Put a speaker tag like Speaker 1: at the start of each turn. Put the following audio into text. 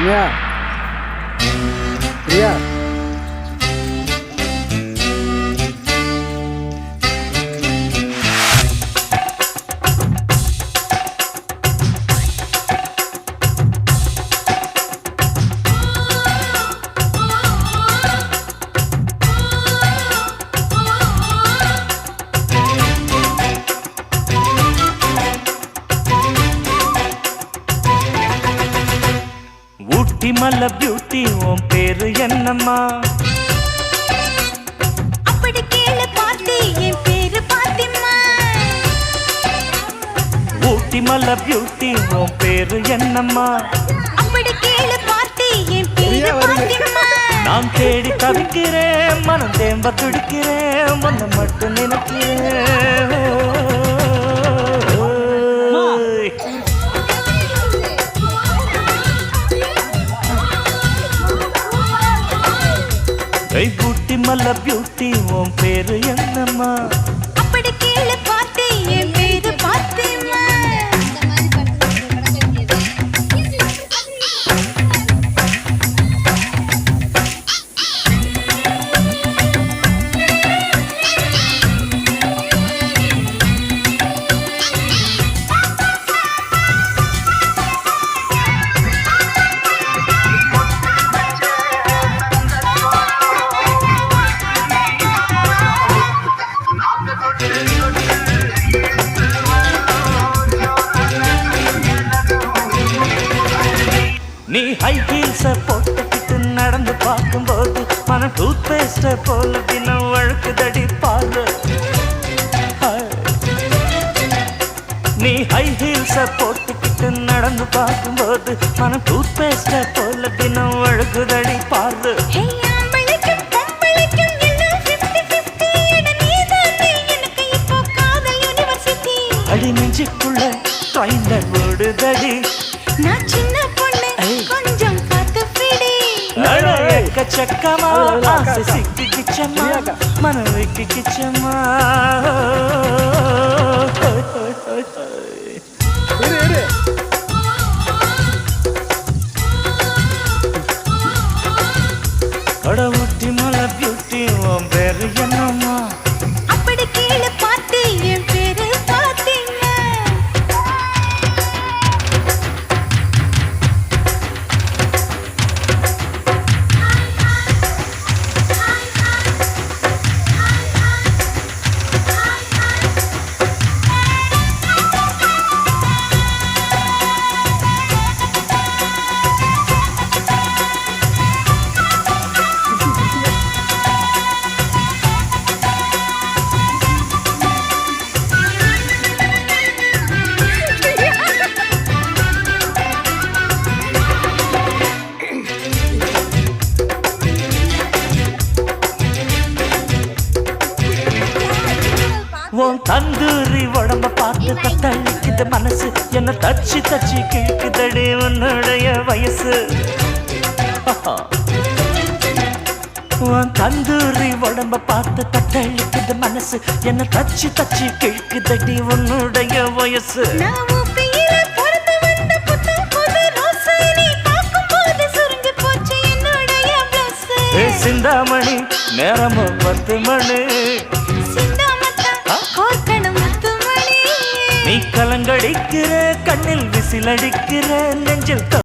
Speaker 1: பிரியா பிரியா
Speaker 2: மல்ல beauty உன் பேரு என்னம்மா?
Speaker 3: அப்படி கேளு பாட்டி, என் பேரு பாத்திமா.
Speaker 2: ஊட்டி மல்ல பியூட்டி உன் பேரு என்னம்மா?
Speaker 3: அப்படி கேளு பாட்டி, என் பேரு பாத்திமா.
Speaker 2: நான் தேடி தவிக்கிறேன், மனம் தேம்ப துடிக்கிறேன், உன்னை மட்டும் நினைக்கிறேன். பூட்டி மல்ல பியூட்டி உன் பேரு என்னம்மா?
Speaker 3: அப்படி கேளு பாட்டி, என் பேரு பாத்திமா.
Speaker 2: நீ ஹை ஹீல்ஸ போட்டுக்கிட்டு நடந்து பார்க்கும்போது மனம் டூத் பேஸ்ட போல தினம் வழுக்குதடி பாரு. நீ ஹை ஹீல்ஸ போட்டுக்கிட்டு நடந்து பார்க்கும்போது மனம் டூத் பேஸ்ட போல தினம் வழுக்குதடி பாரு. அடி நெஞ்சுக்குள்ள ட்ரெயின்ல ஓடுதடி.
Speaker 3: நான் சின்ன பொண்ணு, கொஞ்சம் பார்த்து பிடி.
Speaker 2: எக்கச்சக்கமா ஆசை சிக்கிக்கிச்சம்மா, மனம் வைக்கிக்கிச்சம்மா. அட ஊட்டி மலை பியூட்டி உன் பேரு என்னம்மா?
Speaker 3: அப்படி கேளு பாட்டி, என் பேரு பாத்திமா.
Speaker 2: உன் தந்தூரி உடம்ப பார்த்து தத்தளிக்குது மனசு, என்ன தச்சு தச்சு கிழக்குதடி உன்னுடைய வயசு. உன் தந்தூரி உடம்ப பார்த்து தத்தளிக்குது மனசு, என்ன தச்சு தச்சு கிழக்குதடி உன்னுடைய வயசு. சிந்தாமணி நேரமும் 10 மணி. நீ கலங்கடிக்கிற கண்ணில் விசிலடிக்கிற நெஞ்சில்